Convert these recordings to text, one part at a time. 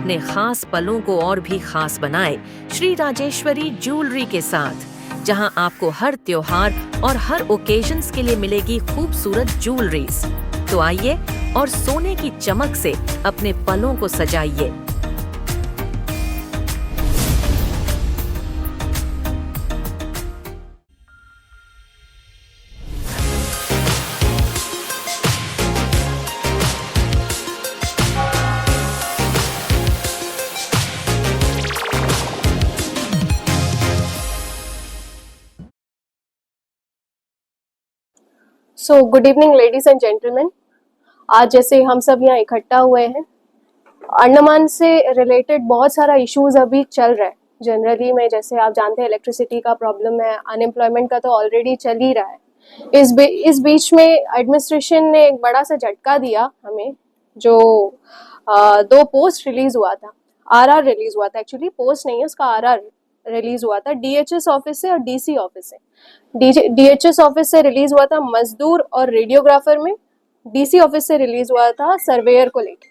अपने खास पलों को और भी खास बनाए श्री राजेश्वरी ज्वेलरी के साथ, जहां आपको हर त्योहार और हर ओकेजन्स के लिए मिलेगी खूबसूरत ज्वेलरीज। तो आइए और सोने की चमक से अपने पलों को सजाइए। So good evening ladies and gentleman. आज जैसे हम सब यहाँ इकट्ठा हुए हैं, अंडमान से रिलेटेड बहुत सारा इश्यूज अभी चल रहा है। जनरली में जैसे आप जानते हैं इलेक्ट्रिसिटी का प्रॉब्लम है, अनएम्प्लॉयमेंट का तो ऑलरेडी चल ही रहा है। इस बीच में एडमिनिस्ट्रेशन ने एक बड़ा सा झटका दिया हमें, जो 2 पोस्ट रिलीज हुआ था, आरआर रिलीज हुआ था। एक्चुअली पोस्ट नहीं है, उसका आरआर रिलीज हुआ था डीएचएस ऑफिस से और डीसी ऑफिस से। डीएचएस ऑफिस से रिलीज हुआ था मजदूर और रेडियोग्राफर में, डीसी ऑफिस से रिलीज हुआ था सर्वेयर को लेकर।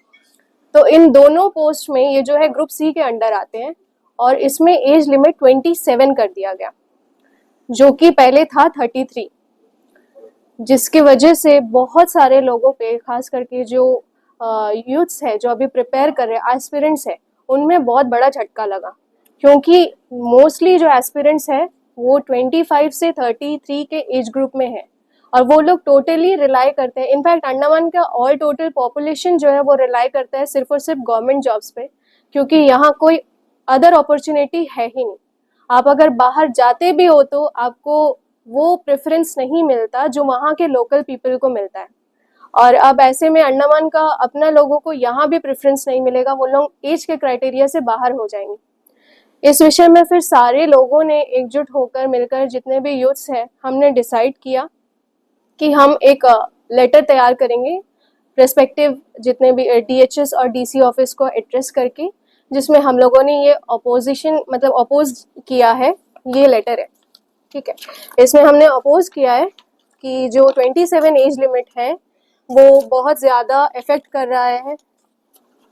तो इन दोनों पोस्ट में ये जो है ग्रुप सी के अंडर आते हैं और इसमें एज लिमिट 27 कर दिया गया, जो कि पहले था 33, जिसकी वजह से बहुत सारे लोगों पे, खास करके जो यूथ्स है जो अभी प्रिपेयर कर रहे हैं, एस्पिरेंट्स है, उनमें बहुत बड़ा झटका लगा। क्योंकि मोस्टली जो एस्पिरेंट्स है वो 25 से 33 के एज ग्रुप में है और वो लोग टोटली रिलाई करते हैं। इनफैक्ट अंडमान का ऑल टोटल पॉपुलेशन जो है वो रिलाई करता है सिर्फ और सिर्फ गवर्नमेंट जॉब्स पे, क्योंकि यहाँ कोई अदर अपॉर्चुनिटी है ही नहीं। आप अगर बाहर जाते भी हो तो आपको वो प्रेफरेंस नहीं मिलता जो वहाँ के लोकल पीपल को मिलता है। और अब ऐसे में अंडमान का अपना लोगों को यहाँ भी प्रेफरेंस नहीं मिलेगा, वो लोग एज के क्राइटेरिया से बाहर हो जाएंगे। इस विषय में फिर सारे लोगों ने एकजुट होकर मिलकर, जितने भी यूथ्स हैं, हमने डिसाइड किया कि हम एक लेटर तैयार करेंगे रेस्पेक्टिव जितने भी डीएचएस और डीसी ऑफिस को एड्रेस करके, जिसमें हम लोगों ने ये अपोजिशन मतलब अपोज किया है। ये लेटर है, ठीक है। इसमें हमने अपोज किया है कि जो 27 एज लिमिट है वो बहुत ज़्यादा इफेक्ट कर रहा है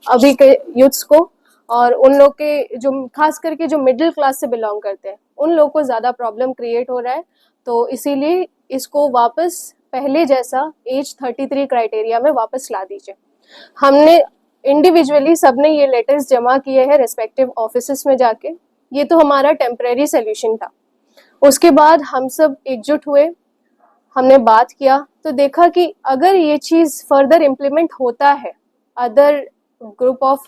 अभी के यूथ्स को, और उन लोग के जो खास करके जो मिडिल क्लास से बिलोंग करते हैं उन लोग को ज़्यादा प्रॉब्लम क्रिएट हो रहा है। तो इसीलिए इसको वापस पहले जैसा एज 33 क्राइटेरिया में वापस ला दीजिए। हमने इंडिविजुअली सबने ये लेटर्स जमा किए हैं रेस्पेक्टिव ऑफिसेस में जाके। ये तो हमारा टेम्परेरी सोल्यूशन था। उसके बाद हम सब एकजुट हुए, हमने बात किया तो देखा कि अगर ये चीज़ फर्दर इम्प्लीमेंट होता है, अदर ग्रुप ऑफ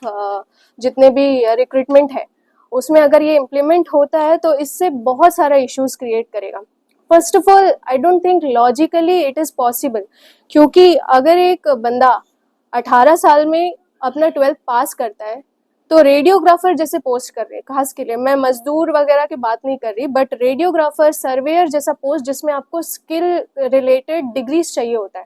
जितने भी रिक्रूटमेंट है उसमें अगर ये इम्प्लीमेंट होता है तो इससे बहुत सारा इश्यूज क्रिएट करेगा। First of all, I don't think logically it is possible, क्योंकि अगर एक बंदा 18 साल में अपना 12th पास करता है तो रेडियोग्राफर जैसे पोस्ट कर रहे हैं, खास के लिए मैं मजदूर वगैरह की बात नहीं कर रही, बट रेडियोग्राफर, सर्वेयर जैसा पोस्ट जिसमें आपको स्किल रिलेटेड डिग्रीज चाहिए होता है,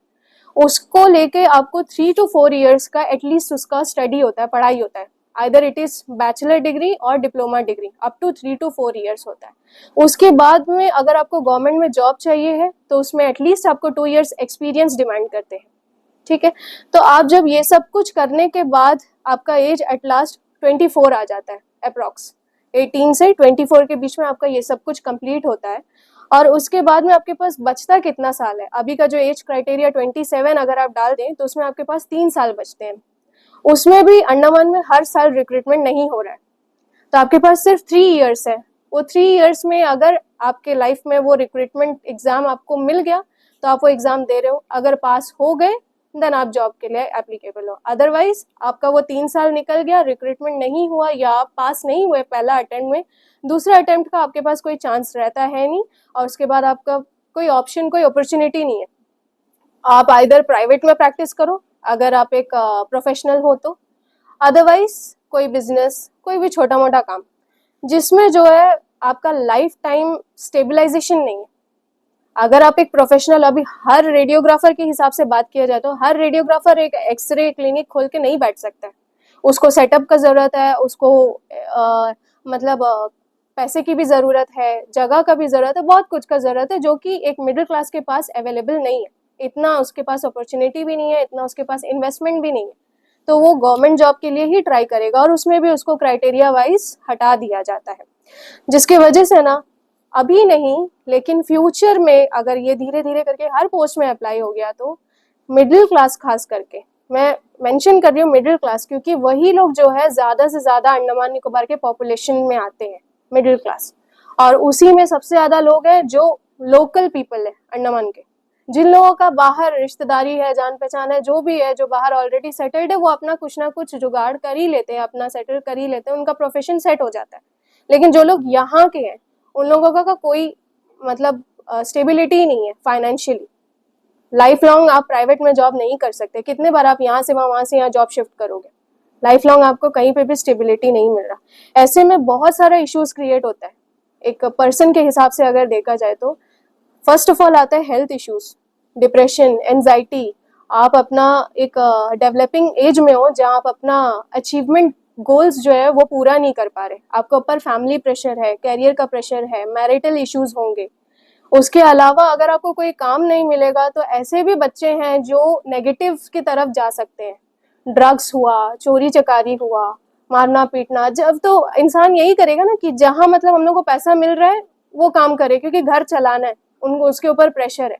उसको लेके आपको 3 to 4 ईयर्स का एटलीस्ट उसका स्टडी होता है, पढ़ाई होता है। Either it is bachelor degree और diploma degree, up to 3 to 4 years होता है। उसके बाद में अगर आपको गवर्नमेंट में जॉब चाहिए है तो उसमें एटलीस्ट आपको 2 ईयर्स एक्सपीरियंस डिमांड करते हैं, ठीक है। तो आप जब ये सब कुछ करने के बाद आपका एज एट लास्ट 24 आ जाता है, अप्रॉक्स 18 से 24 के बीच में आपका ये सब कुछ कंप्लीट होता है। और उसके बाद में आपके पास बचता कितना साल है? अभी का जो एज क्राइटेरिया 27 अगर आप डाल दें तो उसमें आपके पास 3 साल बचते हैं। उसमें भी अंडमान में हर साल रिक्रूटमेंट नहीं हो रहा है, तो आपके पास सिर्फ 3 ईयर्स है। वो 3 ईयर्स में अगर आपके लाइफ में वो रिक्रूटमेंट एग्जाम आपको मिल गया तो आप वो एग्जाम दे रहे हो, अगर पास हो गए देन आप जॉब के लिए एप्लीकेबल हो। अदरवाइज आपका वो 3 साल निकल गया, रिक्रूटमेंट नहीं हुआ या आप पास नहीं हुए पहला अटेम्प्ट में, दूसरे अटेम्प्ट का आपके पास कोई चांस रहता है नहीं, और उसके बाद आपका कोई ऑप्शन, कोई अपॉर्चुनिटी नहीं है। आप आइदर प्राइवेट में प्रैक्टिस करो अगर आप एक प्रोफेशनल हो तो, अदरवाइज कोई बिजनेस, कोई भी छोटा मोटा काम जिसमें जो है आपका लाइफ टाइम स्टेबलाइजेशन नहीं है। अगर आप एक प्रोफेशनल, अभी हर रेडियोग्राफर के हिसाब से बात किया जाए तो हर रेडियोग्राफर एक एक्सरे क्लिनिक खोल के नहीं बैठ सकता है। उसको सेटअप का ज़रूरत है, उसको पैसे की भी ज़रूरत है, जगह का भी ज़रूरत है, बहुत कुछ का ज़रूरत है, जो कि एक मिडिल क्लास के पास अवेलेबल नहीं है। इतना उसके पास अपॉर्चुनिटी भी नहीं है, इतना उसके पास इन्वेस्टमेंट भी नहीं है। तो वो गवर्नमेंट जॉब के लिए ही ट्राई करेगा, और उसमें भी उसको क्राइटेरिया वाइज हटा दिया जाता है, जिसकी वजह से ना अभी नहीं लेकिन फ्यूचर में अगर ये धीरे धीरे करके हर पोस्ट में अप्लाई हो गया तो मिडिल क्लास, खास करके मैं मेंशन कर रही हूँ मिडिल क्लास, क्योंकि वही लोग जो है ज़्यादा से ज़्यादा अंडमान निकोबार के पॉपुलेशन में आते हैं, मिडिल क्लास, और उसी में सबसे ज़्यादा लोग हैं जो लोकल पीपल है अंडमान के। जिन लोगों का बाहर रिश्तेदारी है, जान पहचान है, जो भी है, जो बाहर ऑलरेडी सेटल्ड है, वो अपना कुछ ना कुछ जुगाड़ कर ही लेते हैं, अपना सेटल कर ही लेते हैं, उनका प्रोफेशन सेट हो जाता है। लेकिन जो लोग यहाँ के हैं उन लोगों का कोई मतलब स्टेबिलिटी ही नहीं है फाइनेंशियली। लाइफ लॉन्ग आप प्राइवेट में जॉब नहीं कर सकते, कितने बार आप यहाँ से वहाँ से यहाँ जॉब शिफ्ट करोगे, लाइफ लॉन्ग आपको कहीं पे भी स्टेबिलिटी नहीं मिल रहा। ऐसे में बहुत सारा इश्यूज क्रिएट होता है एक पर्सन के हिसाब से अगर देखा जाए तो। फर्स्ट ऑफ ऑल आता है हेल्थ इश्यूज, डिप्रेशन, एंजाइटी। आप अपना एक डेवलपिंग एज में हो जहाँ आप अपना अचीवमेंट गोल्स जो है वो पूरा नहीं कर पा रहे, आपके ऊपर फैमिली प्रेशर है, कैरियर का प्रेशर है, मैरिटल इश्यूज होंगे। उसके अलावा अगर आपको कोई काम नहीं मिलेगा तो ऐसे भी बच्चे हैं जो नेगेटिव की तरफ जा सकते हैं। ड्रग्स हुआ, चोरी चकारी हुआ, मारना पीटना। जब तो इंसान यही करेगा ना कि जहाँ मतलब हम लोग को पैसा मिल रहा है वो काम करे, क्योंकि घर चलाना है उनको, उसके ऊपर प्रेशर है।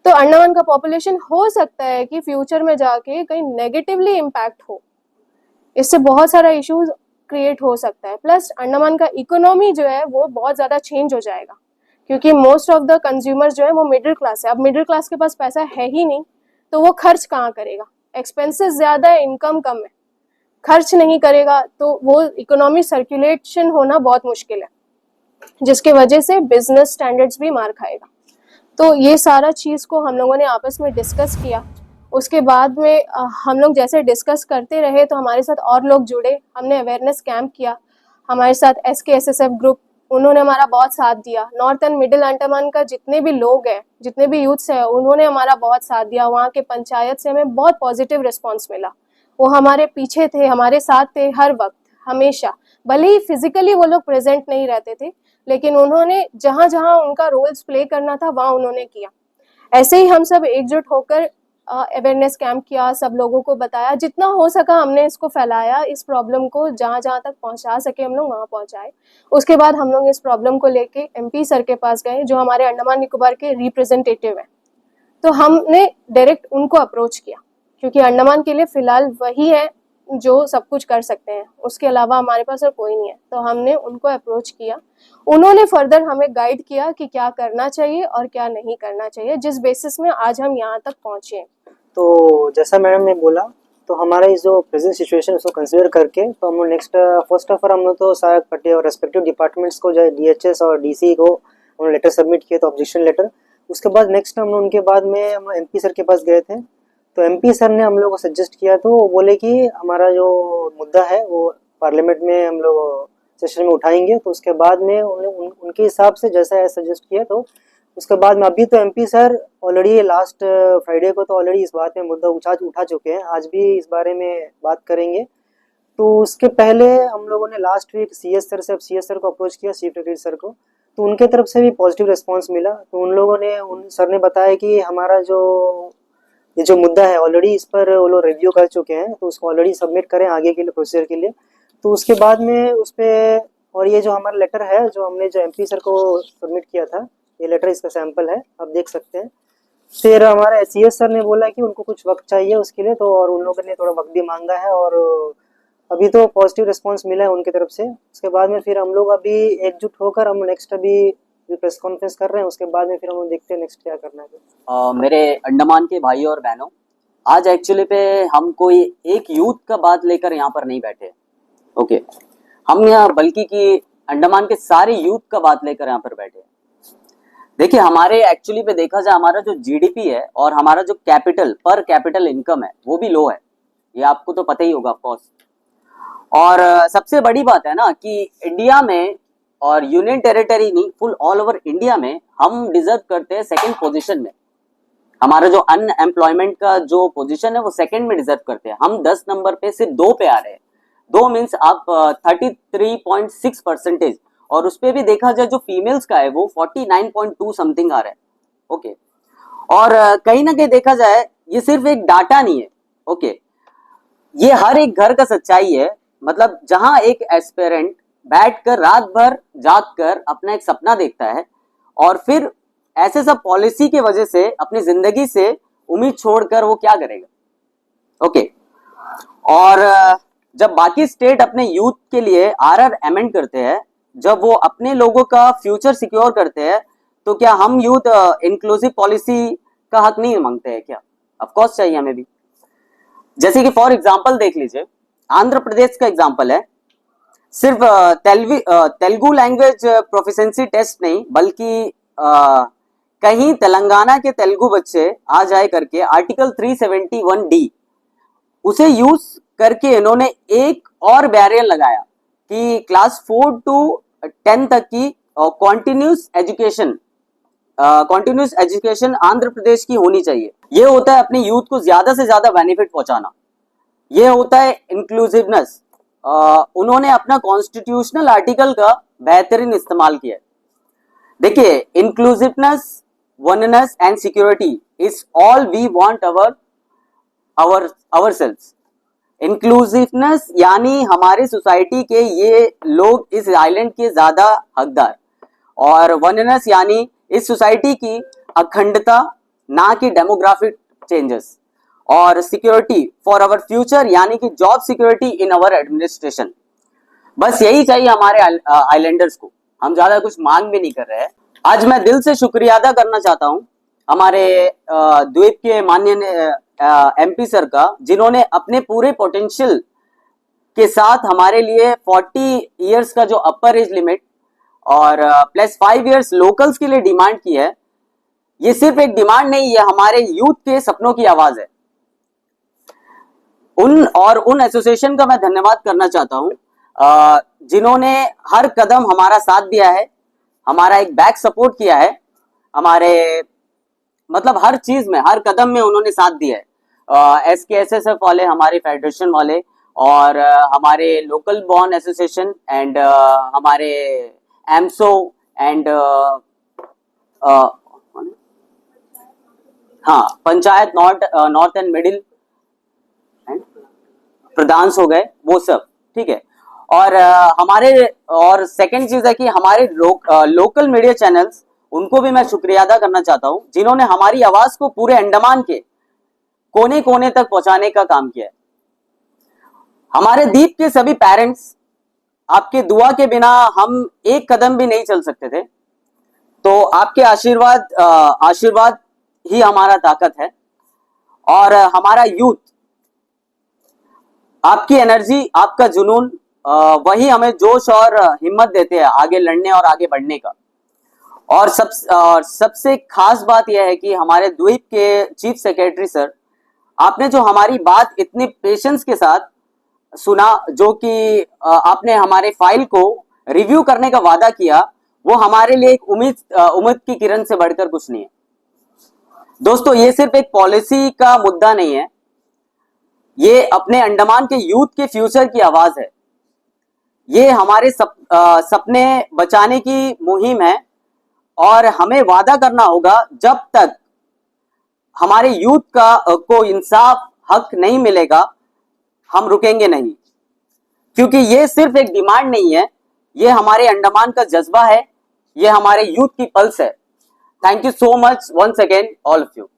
तो अंडमान का पॉपुलेशन हो सकता है कि फ्यूचर में जाके कहीं नेगेटिवली इम्पैक्ट हो, इससे बहुत सारा इश्यूज क्रिएट हो सकता है। प्लस अंडमान का इकोनॉमी जो है वो बहुत ज़्यादा चेंज हो जाएगा, क्योंकि मोस्ट ऑफ द कंज्यूमर्स जो है वो मिडिल क्लास है। अब मिडिल क्लास के पास पैसा है ही नहीं तो वो खर्च कहाँ करेगा, एक्सपेंसेस ज़्यादा है, इनकम कम है, खर्च नहीं करेगा तो वो इकोनॉमी सर्कुलेशन होना बहुत मुश्किल है, जिसके वजह से बिजनेस स्टैंडर्ड्स भी मार खाएगा। तो ये सारा चीज़ को हम लोगों ने आपस में डिस्कस किया। उसके बाद में हम लोग जैसे डिस्कस करते रहे तो हमारे साथ और लोग जुड़े, हमने अवेयरनेस कैंप किया। हमारे साथ SKSSF ग्रुप, उन्होंने हमारा बहुत साथ दिया। नॉर्थ एंड मिडिल अंडमान का जितने भी लोग हैं, जितने भी यूथ्स हैं, उन्होंने हमारा बहुत साथ दिया। वहाँ के पंचायत से हमें बहुत पॉजिटिव रिस्पॉन्स मिला। वो हमारे पीछे थे, हमारे साथ थे हर वक्त, हमेशा। भले ही फिजिकली वो लोग प्रेजेंट नहीं रहते थे, लेकिन उन्होंने जहाँ जहाँ उनका रोल्स प्ले करना था वहाँ उन्होंने किया। ऐसे ही हम सब एकजुट होकर अवेयरनेस कैंप किया, सब लोगों को बताया, जितना हो सका हमने इसको फैलाया, इस प्रॉब्लम को जहाँ जहाँ तक पहुँचा सके हम लोग वहाँ पहुँचाए। उसके बाद हम लोग इस प्रॉब्लम को लेके MP सर के पास गए, जो हमारे अंडमान निकोबार के रिप्रेजेंटेटिव हैं। तो हमने डायरेक्ट उनको अप्रोच किया, क्योंकि अंडमान के लिए फ़िलहाल वही है जो सब कुछ कर सकते हैं, उसके अलावा हमारे पास और कोई नहीं है। तो हमने उनको अप्रोच किया, उन्होंने फर्दर हमें गाइड किया कि क्या करना चाहिए और क्या नहीं करना चाहिए, जिस बेसिस में आज हम यहाँ तक पहुँचे। तो जैसा मैडम ने बोला, तो हमारा इस जो प्रेजेंट सिचुएशन उसको कंसिडर करके तो हम लोग नेक्स्ट फर्स्ट ऑफ ऑल हम लोग तो सारे पट्टे और रेस्पेक्टिव डिपार्टमेंट्स को, जो DHS और DC को उन्होंने लेटर सबमिट किए, तो ऑब्जेक्शन लेटर। उसके बाद नेक्स्ट हम लोग उनके बाद में हम MP सर के पास गए थे। तो MP सर ने हम लोग को सजेस्ट किया, तो वो बोले कि हमारा जो मुद्दा है वो पार्लियामेंट में हम लोग सेशन में उठाएंगे। तो उसके बाद में उनके हिसाब से जैसा सजेस्ट किया, तो उसके बाद में अभी तो MP sir already last Friday को तो ऑलरेडी इस बात में मुद्दा उठा चुके हैं, आज भी इस बारे में बात करेंगे। तो उसके पहले हम लोगों ने लास्ट वीक CS सर को अप्रोच किया, चीफ सेक्रेटरी सर को। तो उनके तरफ से भी पॉजिटिव रिस्पांस मिला। तो उन लोगों ने, उन सर ने बताया कि हमारा ये जो मुद्दा है ऑलरेडी इस पर वो लोग रिव्यू कर चुके हैं, तो उसको ऑलरेडी सबमिट करें आगे के लिए, प्रोसीजर के लिए। तो उसके बाद में उस पर, और ये जो हमारा लेटर है जो हमने जो MP सर को सबमिट किया था, ये लेटर इसका सैंपल है, आप देख सकते हैं। फिर हमारे CS सर ने बोला कि उनको कुछ वक्त चाहिए उसके लिए, तो और उन लोगों ने थोड़ा वक्त भी मांगा है, और अभी तो पॉजिटिव रिस्पांस मिला है उनकी तरफ से। उसके बाद में फिर हम लोग अभी एकजुट होकर हम नेक्स्ट अभी प्रेस कॉन्फ्रेंस कर रहे हैं, उसके बाद में फिर हम लोग देखते हैं नेक्स्ट क्या करना है। मेरे अंडमान के भाई और बहनों, आज एक्चुअली पे हम कोई एक यूथ का बात लेकर यहाँ पर नहीं बैठे, ओके। हम यहाँ बल्कि कि अंडमान के सारे यूथ का बात लेकर यहाँ पर बैठे। देखिए, हमारे एक्चुअली पे देखा जाए, हमारा जो GDP है और हमारा जो पर कैपिटल इनकम है वो भी लो है, ये आपको तो पता ही होगा ऑफकोर्स। और सबसे बड़ी बात है ना कि इंडिया में, और यूनियन टेरिटरी नहीं, फुल ऑल ओवर इंडिया में हम डिजर्व करते हैं सेकंड पोजीशन में। हमारा जो अनएम्प्लॉयमेंट का जो पोजीशन है वो सेकंड में डिजर्व करते हैं। हम 10 नंबर पे से 2 पे आ रहे हैं। 2 मीन्स आप 33.6%, और उस पे भी देखा जाए जो फीमेल्स का है वो 49.2 समथिंग आ रहा है, ओके। और कहीं ना कहीं देखा जाए ये सिर्फ एक डाटा नहीं है, ओके। ये हर एक घर का सच्चाई है। मतलब जहां एक एस्पिरेंट बैठकर रात भर जाग कर अपना एक सपना देखता है और फिर ऐसे सब पॉलिसी की वजह से अपनी जिंदगी से उम्मीद छोड़कर वो क्या करेगा। ओके, और जब बाकी स्टेट अपने यूथ के लिए आरआर अमेंड करते हैं, जब वो अपने लोगों का फ्यूचर सिक्योर करते हैं, तो क्या हम यूथ इंक्लूसिव पॉलिसी का हक नहीं मांगते हैं क्या? ऑफ कोर्स चाहिए हमें भी। जैसे कि फॉर एग्जांपल देख लीजिए, आंध्र प्रदेश का एग्जांपल है। सिर्फ तेलुगु लैंग्वेज प्रोफिशिएंसी टेस्ट नहीं, बल्कि कहीं तेलंगाना के तेलुगु बच्चे आ जाए करके आर्टिकल 371D उसे यूज करके इन्होंने एक और बैरियर लगाया कि क्लास 4 to 10 तक की कॉन्टिन्यूस एजुकेशन आंध्र प्रदेश की होनी चाहिए। ये होता है अपने यूथ को ज्यादा से ज्यादा बेनिफिट पहुंचाना। ये होता है इंक्लूसिवनेस। उन्होंने अपना कॉन्स्टिट्यूशनल आर्टिकल का बेहतरीन इस्तेमाल किया है। देखिए, inclusiveness, oneness and security is all we want ourselves. Inclusiveness यानी हमारी सोसाइटी के ये लोग इस आइलैंड के ज्यादा हकदार, और वननेस यानी इस सोसाइटी की अखंडता, ना कि डेमोग्राफिक चेंजेस, और सिक्योरिटी फॉर आवर फ्यूचर यानी कि job security in our administration. बस यही चाहिए हमारे आइलैंडर्स को, हम ज्यादा कुछ मांग भी नहीं कर रहे हैं। आज मैं दिल से शुक्रिया अदा करना चाहता हूं हमारे द्वीप के माननीय एमपी सर का, जिन्होंने अपने पूरे पोटेंशियल के साथ हमारे लिए 40 इयर्स का जो अपर एज लिमिट और प्लस 5 इयर्स लोकल्स के लिए डिमांड की है। ये सिर्फ एक डिमांड नहीं, ये हमारे यूथ के सपनों की आवाज है। उन एसोसिएशन का मैं धन्यवाद करना चाहता हूं जिन्होंने हर कदम हमारा साथ दिया है, हमारा एक बैक सपोर्ट किया है, हमारे मतलब हर चीज में, हर कदम में उन्होंने साथ दिया है। SKSSF वाले, हमारे फेडरेशन वाले, और हमारे लोकल बॉर्न एसोसिएशन एंड हमारे एमसो एंड हाँ पंचायत नॉर्थ एंड मिडिल प्रधान हो गए, वो सब ठीक है। और और सेकंड चीज है कि हमारे लोकल मीडिया चैनल्स, उनको भी मैं शुक्रिया अदा करना चाहता हूं, जिन्होंने हमारी आवाज को पूरे अंडमान के कोने कोने तक पहुंचाने का काम किया है। हमारे द्वीप के सभी पेरेंट्स, आपके दुआ के बिना हम एक कदम भी नहीं चल सकते थे, तो आपके आशीर्वाद ही हमारा ताकत है। और हमारा यूथ, आपकी एनर्जी, आपका जुनून, वही हमें जोश और हिम्मत देते हैं आगे लड़ने और आगे बढ़ने का। और सबसे खास बात यह है कि हमारे द्वीप के चीफ सेक्रेटरी सर, आपने जो हमारी बात इतनी पेशेंस के साथ सुना, जो कि आपने हमारे फाइल को रिव्यू करने का वादा किया, वो हमारे लिए एक उम्मीद की किरण से बढ़कर कुछ नहीं है। दोस्तों, ये सिर्फ एक पॉलिसी का मुद्दा नहीं है, ये अपने अंडमान के यूथ के फ्यूचर की आवाज है। ये हमारे सपने बचाने की मुहिम है, और हमें वादा करना होगा, जब तक हमारे यूथ को इंसाफ, हक नहीं मिलेगा, हम रुकेंगे नहीं। क्योंकि ये सिर्फ एक डिमांड नहीं है, ये हमारे अंडमान का जज्बा है, ये हमारे यूथ की पल्स है। Thank you so much once again all of you.